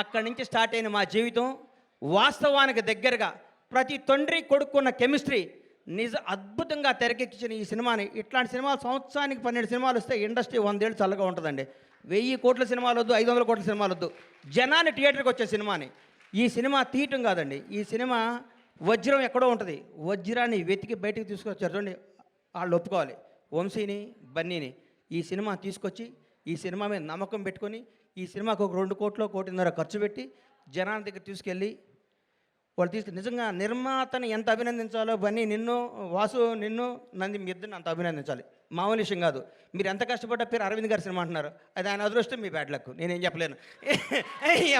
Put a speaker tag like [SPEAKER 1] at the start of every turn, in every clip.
[SPEAKER 1] అక్కడి నుంచి స్టార్ట్ అయిన మా జీవితం వాస్తవానికి దగ్గరగా ప్రతి తండ్రి కొడుకున్న కెమిస్ట్రీ అద్భుతంగా తెరకెక్కించిన ఈ సినిమాని, ఇట్లాంటి సినిమాలు సంవత్సరానికి 12 సినిమాలు వస్తే ఇండస్ట్రీ 100 ఏళ్ళు చల్లగా ఉంటుందండి. 1000 కోట్ల సినిమాలు వద్దు, 500 కోట్ల సినిమాలు వద్దు, జనాన్ని థియేటర్కి వచ్చే సినిమాని. ఈ సినిమా తీయటం కాదండి, ఈ సినిమా వజ్రం ఎక్కడో ఉంటుంది, వజ్రాన్ని వెతికి బయటికి తీసుకొచ్చారు చూడండి, వాళ్ళు ఒప్పుకోవాలి. వంశీని, బన్నీని ఈ సినిమా తీసుకొచ్చి ఈ సినిమా మీద నమ్మకం పెట్టుకొని ఈ సినిమాకు ఒక 2 కోట్లు 1.5 కోట్లు ఖర్చు పెట్టి జనాల దగ్గర తీసుకెళ్ళి వాళ్ళు నిజంగా నిర్మాతని ఎంత అభినందించాలో, బన్నీ నిన్ను, వాసు నిన్ను, నంది మీ ఇద్దరిని అంత అభినందించాలి. మామూలు విషయం కాదు. మీరు ఎంత కష్టపడ్డ పేరు అరవింద్ గారి సినిమా అంటున్నారు, అది ఆయన అదృష్టం, మీ బ్యాడ్ లక్, నేనేం చెప్పలేను.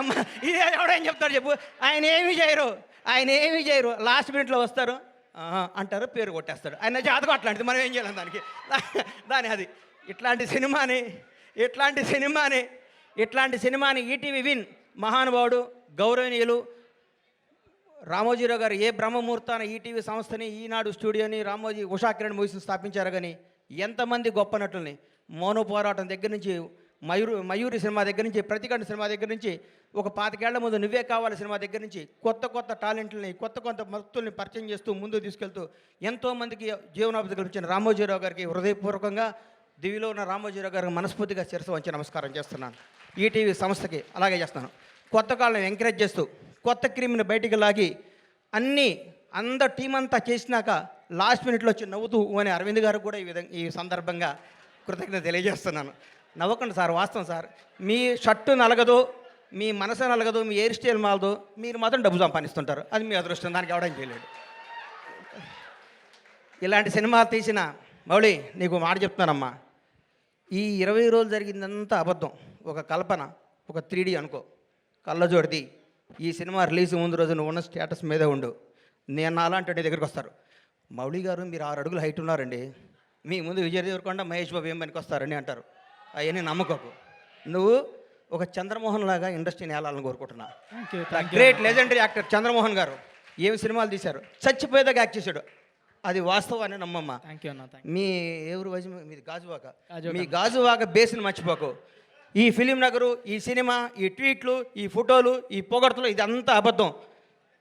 [SPEAKER 1] అమ్మ ఇది ఎవడేం చెప్తారు చెప్పు. ఆయన ఏమీ చేయరు, లాస్ట్ మినిట్లో వస్తారు అంటారు, పేరు కొట్టేస్తాడు. ఆయన జాతకం అట్లాంటిది, మనం ఏం చేయలేం దాని అది. ఇట్లాంటి సినిమాని ఈటీవీ విన్ మహానుభావుడు గౌరవనీయులు రామోజీరావు గారు ఏ బ్రహ్మముహూర్తాన ఈటీవీ సంస్థని, ఈనాడు స్టూడియోని, రామోజీ ఉషాకిరణ్ మూవీస్ని స్థాపించారు. కానీ ఎంతమంది గొప్ప నటుల్ని, మౌన పోరాటం దగ్గర నుంచి, మయూరి సినిమా దగ్గర నుంచి, ప్రతికంఠ సినిమా దగ్గర నుంచి, ఒక 25 ఏళ్ల ముందు నువ్వే కావాలి సినిమా దగ్గర నుంచి కొత్త టాలెంట్లని, కొత్త భక్తుల్ని పరిచయం చేస్తూ ముందుకు తీసుకెళ్తూ ఎంతోమందికి జీవనోపాధి కల్పించిన రామోజీరావు గారికి హృదయపూర్వకంగా, దివిలో ఉన్న రామోజీరావు గారికి మనస్ఫూర్తిగా శిరస్సు వంచి నమస్కారం చేస్తున్నాను. ఈటీవీ సంస్థకి అలాగే చేస్తాను. కొత్త కాళ్ళని ఎంకరేజ్ చేస్తూ కొత్త క్రీమ్ని బయటికి లాగి అందరు టీం అంతా చేసినాక లాస్ట్ మినిట్లో వచ్చి నవ్వుతూ అని అరవింద్ గారు కూడా ఈ సందర్భంగా కృతజ్ఞత తెలియజేస్తున్నాను. నవ్వకండి సార్, వాస్తవం సార్. మీ షర్టు నలగదు, మీ మనసు నలగదు, మీ హెయిర్ స్టైల్ మాలదు, మీరు మాత్రం డబ్బు సంపాదిస్తుంటారు, అది మీ అదృష్టం, దానికి ఎవడం చేయలేడు. ఇలాంటి సినిమాలు తీసిన మౌళి, నీకు మాట చెప్తున్నానమ్మా, ఈ 20 రోజులు జరిగిందంతా అబద్ధం, ఒక కల్పన, ఒక 3D అనుకో, కళ్ళజోడిది. ఈ సినిమా రిలీజ్ ముందు రోజు నువ్వు ఉన్న స్టేటస్ మీదే ఉండు. నేను అలాంటి నీ దగ్గరికి వస్తారు, మౌళి గారు మీరు 6 అడుగులు హైట్ ఉన్నారండి, మీ ముందు విజయ్ దేవరకొండ, మహేష్ బాబు ఏం పనికి వస్తారని అంటారు. అవన్నీ నమ్మకోకు. నువ్వు ఒక చంద్రమోహన్ లాగా ఇండస్ట్రీని వెళ్ళాలని కోరుకుంటున్నా. గ్రేట్ లెజెండరీ యాక్టర్ చంద్రమోహన్ గారు ఏమి సినిమాలు తీశారు, చచ్చిపోయేదాకా యాక్ట్ చేశాడు, అది వాస్తవాన్ని నమ్మమ్మ. మీ ఎవరు వయసు మీది గాజువాక, మీ గాజువాక బేస్ని మర్చిపోకు. ఈ ఫిలిం నగరు, ఈ సినిమా, ఈ ట్వీట్లు, ఈ ఫోటోలు, ఈ పొగడ్తలు, ఇదంతా అబద్ధం.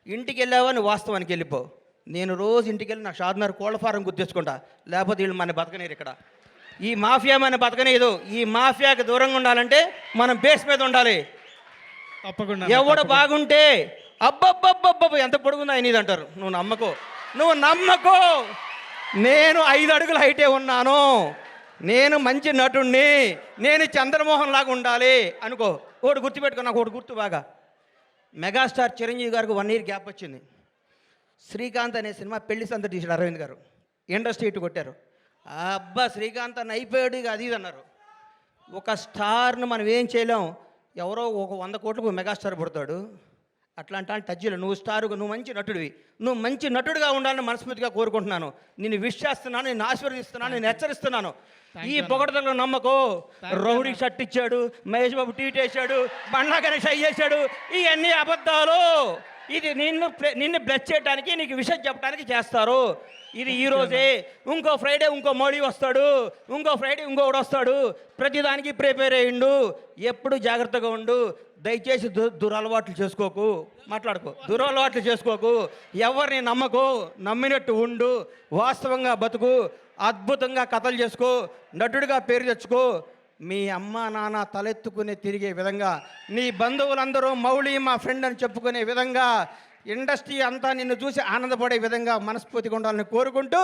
[SPEAKER 1] ఇంటికి వెళ్ళావా నువ్వు వాస్తవానికి వెళ్ళిపో. నేను రోజు ఇంటికి వెళ్ళి నా షాద్నగర్ కోళ్ళ ఫారం గుర్తించుకుంటా, లేకపోతే వీళ్ళు మన బతకనేరు. ఇక్కడ ఈ మాఫియా మన బతకనేదు. ఈ మాఫియాకి దూరంగా ఉండాలంటే మనం బేస్ మీద ఉండాలి.
[SPEAKER 2] తప్పకుండా.
[SPEAKER 1] ఎవడు బాగుంటే అబ్బబ్బబ్బబ్బ ఎంత పొడుగుందా అయినది అంటారు. నువ్వు నమ్మకో. నేను 5 అడుగుల హైటే ఉన్నాను, నేను మంచి నటుణ్ణి, నేను చంద్రమోహన్ లాగా ఉండాలి అనుకో. ఒకటి గుర్తుపెట్టుకో, నాకు ఒకటి గుర్తు బాగా. మెగాస్టార్ చిరంజీవి గారికి 1 ఇయర్ గ్యాప్ వచ్చింది. శ్రీకాంత్ అనే సినిమా పెళ్లి సంత తీసాడు అరవింద్ గారు, ఇండస్ట్రీ ఇటు కొట్టారు. అబ్బా శ్రీకాంత్ అని అయిపోయాడు, ఇక అది అన్నారు. ఒక స్టార్ను మనం ఏం చేయలేం, ఎవరో ఒక 100 కోట్లకు మెగాస్టార్ పుడతాడు. అట్లాంటి టచ్లో నువ్వు స్టారుగా, నువ్వు మంచి నటుడివి, నువ్వు మంచి నటుడిగా ఉండాలని మనస్ఫూర్తిగా కోరుకుంటున్నాను. నిన్ను విష్ చేస్తున్నాను, నిన్ను ఆశీర్వదిస్తున్నాను, నేను హెచ్చరిస్తున్నాను. ఈ పొగడతలో నమ్మకో. రౌడీ షర్ట్ ఇచ్చాడు, మహేష్ బాబు ట్వీట్ వేసాడు, బండ్లా గణేష్ చేశాడు, ఇవన్నీ అబద్ధాలు. ఇది నిన్ను బ్లెస్ చేయడానికి, నీకు విషయం చెప్పడానికి చేస్తారు. ఇది ఈరోజే, ఇంకో ఫ్రైడే ఇంకో మోడీ వస్తాడు, ఇంకో ఫ్రైడే ఇంకొకడు వస్తాడు. ప్రతిదానికి ప్రిపేర్ అయ్యిండు. ఎప్పుడు జాగ్రత్తగా ఉండు. దయచేసి దురలవాట్లు చేసుకోకు, దురలవాట్లు చేసుకోకు. ఎవరిని నమ్మకు, నమ్మినట్టు ఉండు, వాస్తవంగా బతుకు, అద్భుతంగా కథలు చేసుకో, నటుడిగా పేరు తెచ్చుకో. మీ అమ్మ నాన్న తలెత్తుకునే తిరిగే విధంగా, నీ బంధువులందరూ మౌళి మా ఫ్రెండ్ అని చెప్పుకునే విధంగా, ఇండస్ట్రీ అంతా నిన్ను చూసి ఆనందపడే విధంగా మనస్ఫూర్తిగా ఉండాలని కోరుకుంటూ,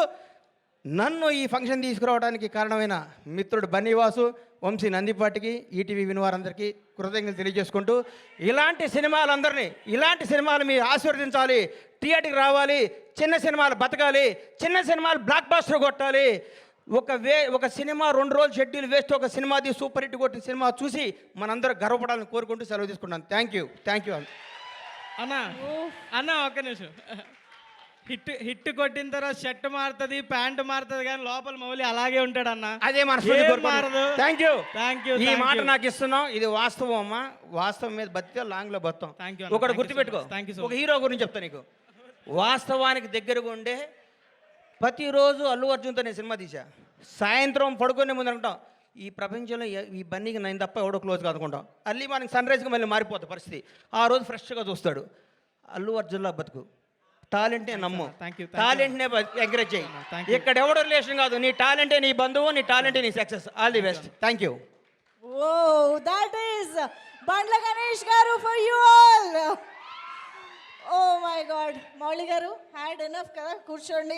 [SPEAKER 1] నన్ను ఈ ఫంక్షన్ తీసుకురావడానికి కారణమైన మిత్రుడు బన్నీవాసు, వంశీ నందిపాటికి, ఈటీవీ వినివారందరికీ కృతజ్ఞతలు తెలియజేసుకుంటూ, ఇలాంటి సినిమాలు మీరు ఆశీర్వదించాలి, థియేటర్కి రావాలి, చిన్న సినిమాలు బతకాలి, చిన్న సినిమాలు బ్లాక్ బాస్టర్ కొట్టాలి. ఒక సినిమా 2 రోజులు షెడ్యూల్ వేస్ట్, ఒక సినిమాది సూపర్ హిట్ కొట్టిన సినిమా చూసి మనందరూ గర్వపడాలని కోరుకుంటూ సెలవు తీసుకుంటాను. థ్యాంక్ యూ
[SPEAKER 2] అన్న ఒక్క నిమిషం. హిట్ కొట్టిన తర్వాత షర్ట్ మారుతుంది, ప్యాంట్ మారుతుంది, కానీ లోపల మౌలి అలాగే ఉంటాడు అన్న.
[SPEAKER 1] అదే మారదు. Thank you. ఈ మాట నాకు ఇస్తున్నావు, ఇది వాస్తవం అమ్మా. వాస్తవం మీద బతికే లాంగ్లో బతాం. ఒకటి గుర్తుపెట్టుకో, ఒక హీరో గురించి చెప్తా నీకు. వాస్తవానికి దగ్గరగా ఉండే ప్రతిరోజు అల్లు అర్జున్తో నేను సినిమా తీసా. సాయంత్రం పడుకునే ముందు అనుకుంటాం, ఈ ప్రపంచంలో ఈ బన్నీకి నేను తప్ప ఎవడో క్లోజ్ కాదుకుంటాం. అర్లీ మార్నింగ్ సన్ రైజ్కి మళ్ళీ మారిపోతుంది పరిస్థితి. ఆ రోజు ఫ్రెష్గా చూస్తాడు. అల్లు అర్జున్లా బతుకు, టాలెంటే నమ్ము,
[SPEAKER 2] Thank you.
[SPEAKER 1] టాలెంట్నే ఎంకరేజ్ చేయి.
[SPEAKER 2] Thank you.
[SPEAKER 1] ఇక్కడ ఎవడో రిలేషన్ కాదు, నీ టాలెంటే నీ బంధువు, నీ టాలెంటే నీ success. All the best. Thank you.
[SPEAKER 3] Oh, that is Bandla Ganesh garu for you all. Oh my God, Mauli garu had enough kada, కూర్చోండి.